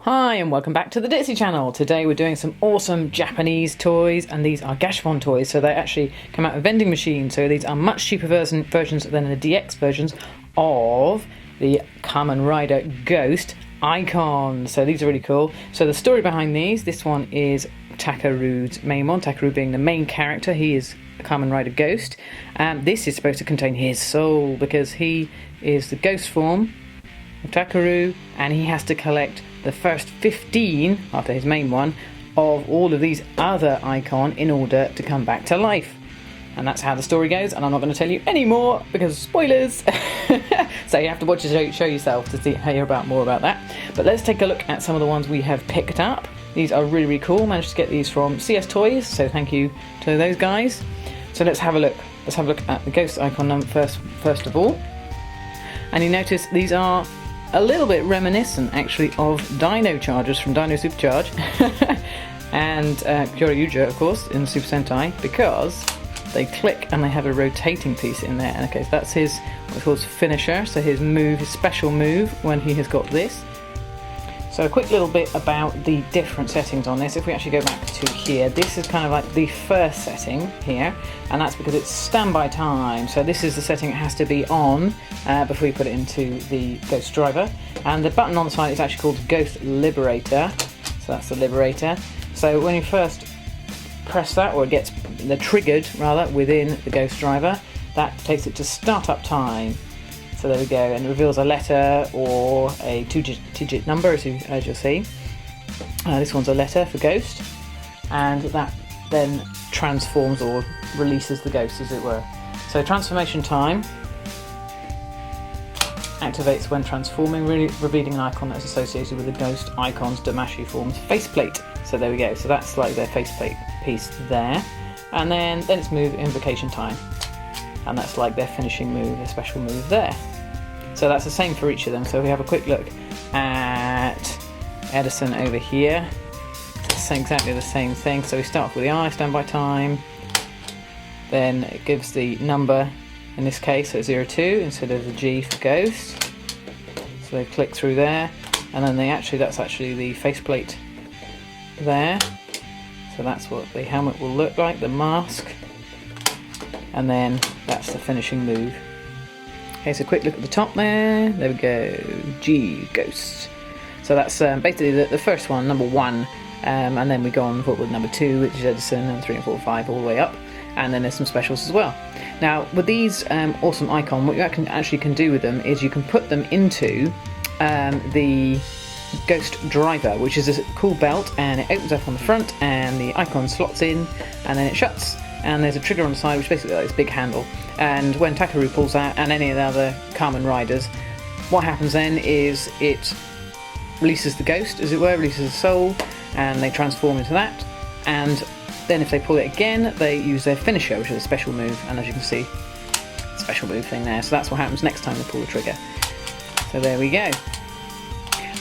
Hi and welcome back to the Ditzy Channel. Today we're doing some awesome Japanese toys, and these are gashapon toys, so they actually come out of vending machines. So these are much cheaper versions than the DX versions of the Kamen Rider Ghost EYECON. So these are really cool. So the story behind these, this one is Takeru's main one, Takeru being the main character. He is a Kamen Rider Ghost, and this is supposed to contain his soul because he is the ghost form of Takeru, and he has to collect the first 15, after his main one, of all of these other eyecon in order to come back to life. And that's how the story goes, and I'm not going to tell you any more because spoilers. So you have to watch the show yourself to hear about more about that. But let's take a look at some of the ones we have picked up. These are really, really cool. Managed to get these from CS Toys, so thank you to those guys. So let's have a look. Let's have a look at the Ghost icon first of all. And you notice these are a little bit reminiscent actually of Dino Chargers from Dino Supercharge and Kyoryuger, of course, in Super Sentai, because they click and they have a rotating piece in there. And okay, so that's his what's called finisher, so his move, his special move when he has got this. So a quick little bit about the different settings on this. If we actually go back to here, this is kind of like the first setting here, and that's because it's standby time. So this is the setting it has to be on before you put it into the Ghost driver. And the button on the side is actually called Ghost Liberator. So that's the Liberator. So when you first press that, or it gets triggered rather within the Ghost driver, that takes it to startup time. So there we go, and it reveals a letter or a two-digit number, as you'll see. This one's a letter for Ghost, and that then transforms or releases the Ghost, as it were. So transformation time activates when transforming, revealing an icon that's associated with the Ghost Eyecon's Damashii form's faceplate. So there we go, so that's like their faceplate piece there. And then it's move invocation time. And that's like their finishing move, their special move there. So that's the same for each of them. So we have a quick look at Edison over here. It's exactly the same thing. So we start off with the eye, standby time. Then it gives the number, in this case, so 02 instead of the G for Ghost. So they click through there. And then that's actually the faceplate there. So that's what the helmet will look like, the mask. And then that's the finishing move. Okay, so quick look at the top there. There we go, G, Ghost. So that's basically the first one, number 1. And then we go on with number 2, which is Edison, and 3 and 4 and 5 all the way up. And then there's some specials as well. Now, with these awesome icon, what you actually can do with them is you can put them into the Ghost driver, which is a cool belt, and it opens up on the front, and the icon slots in, and then it shuts. And there's a trigger on the side, which basically like this big handle. And when Takeru pulls out, and any of the other Kamen Riders, what happens then is it releases the Ghost, as it were, releases the soul, and they transform into that. And then if they pull it again, they use their finisher, which is a special move. And as you can see, special move thing there. So that's what happens next time they pull the trigger. So there we go.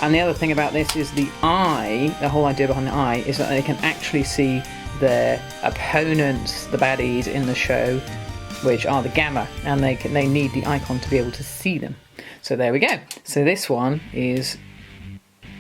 And the other thing about this is the eye. The whole idea behind the eye is that they can actually see their opponents, the baddies in the show, which are the Gamma, and they need the icon to be able to see them. So there we go. So this one is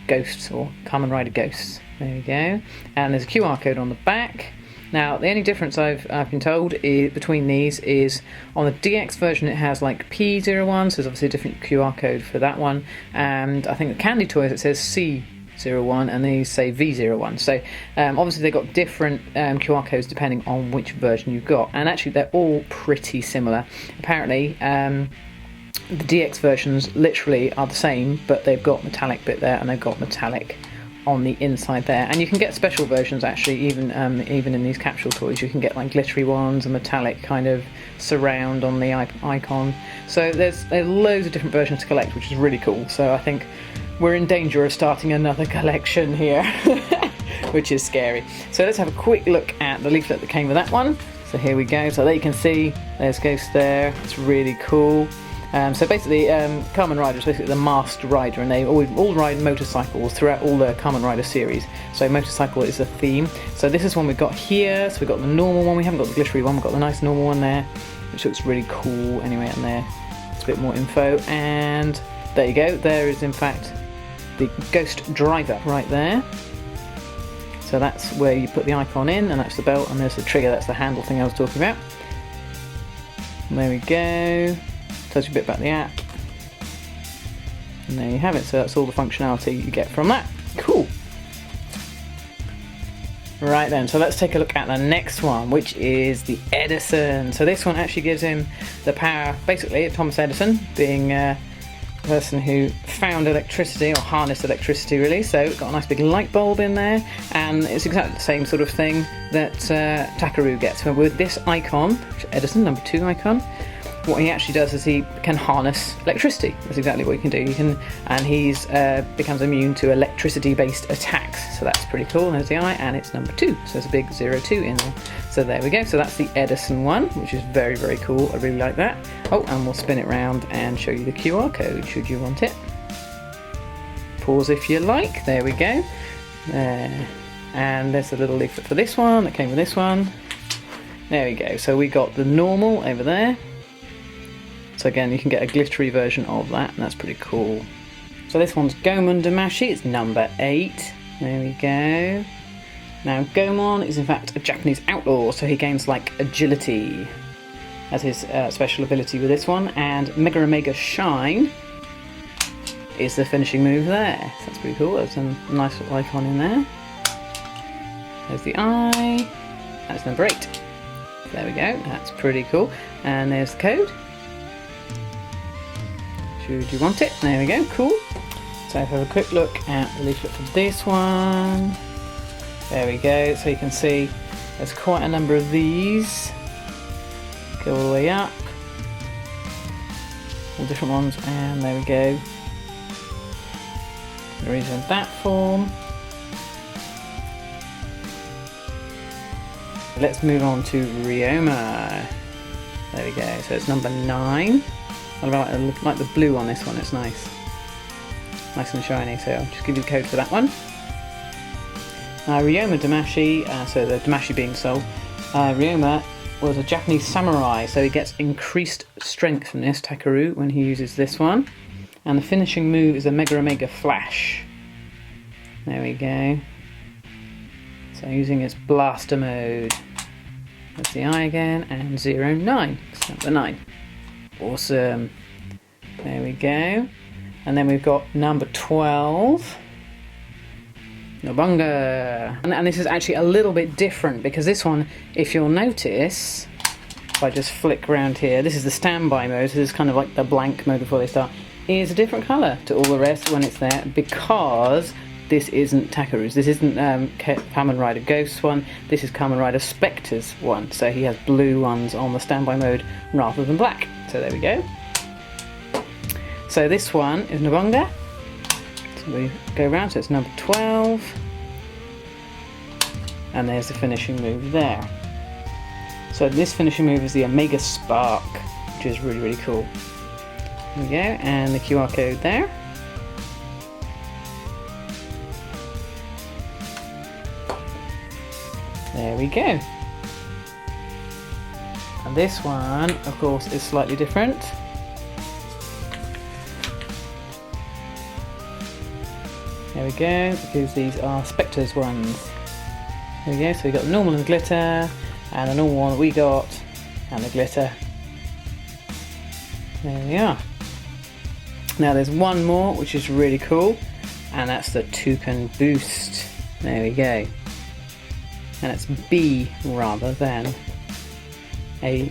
Ghosts, or Kamen Rider Ghosts. There we go. And there's a QR code on the back. Now, the only difference I've been told between these is on the DX version it has like P01, so there's obviously a different QR code for that one. And I think the Candy Toys it says C01, and these say V01. So obviously they've got different QR codes depending on which version you've got. And actually they're all pretty similar. Apparently the DX versions literally are the same, but they've got metallic bit there and they've got metallic on the inside there. And you can get special versions actually, even in these capsule toys. You can get like glittery ones, a metallic kind of surround on the icon. So there's loads of different versions to collect, which is really cool. So I think we're in danger of starting another collection here, which is scary. So let's have a quick look at the leaflet that came with that one. So here we go. So there you can see there's Ghost there. It's really cool. So basically, Kamen Rider is basically the masked rider, and they all ride motorcycles throughout all the Kamen Rider series. So motorcycle is the theme. So this is one we've got here. So we've got the normal one. We haven't got the glittery one. We've got the nice normal one there, which looks really cool. Anyway, and there, it's a bit more info. And there you go. There is in fact the ghost driver right there. So that's where you put the icon in, and that's the belt, and there's the trigger, that's the handle thing I was talking about. And there we go. Tells you a bit about the app. And there you have it, so that's all the functionality you get from that. Cool. Right then, so let's take a look at the next one, which is the Edison. So this one actually gives him the power, basically, Thomas Edison, being the person who found electricity, or harnessed electricity really. So it's got a nice big light bulb in there, and it's exactly the same sort of thing that Takeru gets. But with this icon, Edison, number 2 icon, what he actually does is he can harness electricity. That's exactly what he can do. And he's becomes immune to electricity-based attacks. So that's pretty cool. There's the eye, and it's number 2. So there's a big 02 in there. So there we go. So that's the Edison one, which is very, very cool. I really like that. Oh, and we'll spin it round and show you the QR code, should you want it. Pause if you like. There we go. And there's a little leaflet for this one that came with this one. There we go. So we got the normal over there. So again, you can get a glittery version of that, and that's pretty cool. So this one's Gaiman Damashii, it's number 8. There we go. Now Gaiman is in fact a Japanese outlaw, so he gains like agility as his special ability with this one, and Mega Shine is the finishing move there. So that's pretty cool, there's a nice little icon in there. There's the eye, that's number 8. There we go, that's pretty cool. And there's the code. Should you want it? There we go, cool. So if I have a quick look at the leaflet for this one. There we go, so you can see there's quite a number of these. Go all the way up. All different ones, and there we go. There is in that form. Let's move on to Ryoma. There we go, so it's number 9. I like the blue on this one, it's nice. Nice and shiny, so I'll just give you the code for that one. Ryoma Damashii, so the Damashii being sold. Ryoma was a Japanese samurai, so he gets increased strength from this, Takeru, when he uses this one. And the finishing move is a Mega Flash. There we go. So using its blaster mode. There's the eye again, and 09, it's number 9. Awesome. There we go. And then we've got number 12. Nobunga. And this is actually a little bit different, because this one, if you'll notice, if I just flick around here, this is the standby mode, so this is kind of like the blank mode before they start, is a different colour to all the rest when it's there, because this isn't Takeru's. This isn't Kamen Rider Ghost one. This is Kamen Rider Spectre's one. So he has blue ones on the standby mode rather than black. So there we go. So this one is Nobunga. So we go around, so it's number 12. And there's the finishing move there. So this finishing move is the Omega Spark, which is really, really cool. There we go, and the QR code there. There we go. And this one, of course, is slightly different. There we go, because these are Spectre's ones. There we go, so we got the normal and the glitter, and the normal one that we got, and the glitter. There we are. Now there's one more, which is really cool, and that's the Toucan Boost. There we go. And it's B rather than a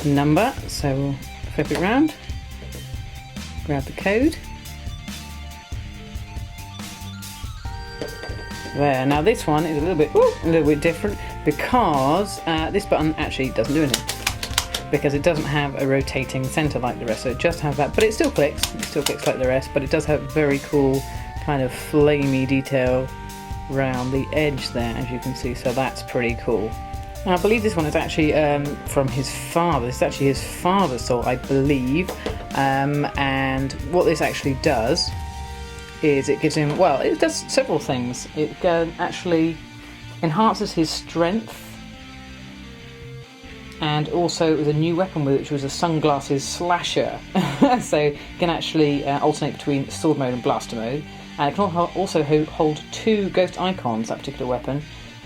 number, so we'll flip it round, grab the code. There, now this one is a little bit different, because this button actually doesn't do anything, because it doesn't have a rotating center like the rest, so it just has that, but it still clicks like the rest, but it does have very cool kind of flamey detail around the edge there, as you can see, so that's pretty cool. Now, I believe this one is actually from his father. This is actually his father's soul, I believe, and what this actually does is it gives him, well, it does several things. It actually enhances his strength, and also with a new weapon with it, which was a sunglasses slasher. So you can actually alternate between sword mode and blaster mode. And it can also hold 2 ghost icons, that particular weapon,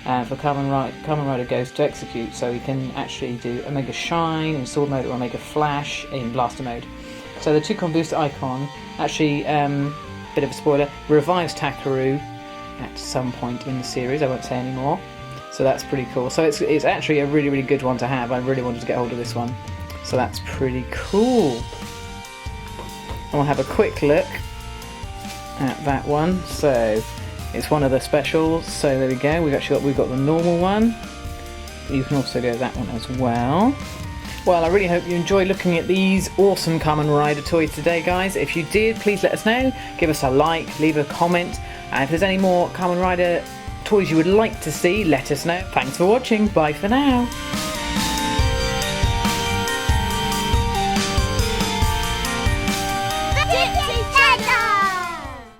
for Kamen Rider Ghost to execute. So he can actually do Omega Shine in sword mode or Omega Flash in blaster mode. So the Toucan Booster icon actually, bit of a spoiler, revives Takeru at some point in the series. I won't say any more. So that's pretty cool. So it's actually a really, really good one to have. I really wanted to get hold of this one. So that's pretty cool. And we'll have a quick look at that one. So it's one of the specials. So there we go. We've got the normal one. You can also get that one as well. Well, I really hope you enjoyed looking at these awesome Kamen Rider toys today, guys. If you did, please let us know. Give us a like, leave a comment. And if there's any more Kamen Rider toys you would like to see, let us know. Thanks for watching. Bye for now.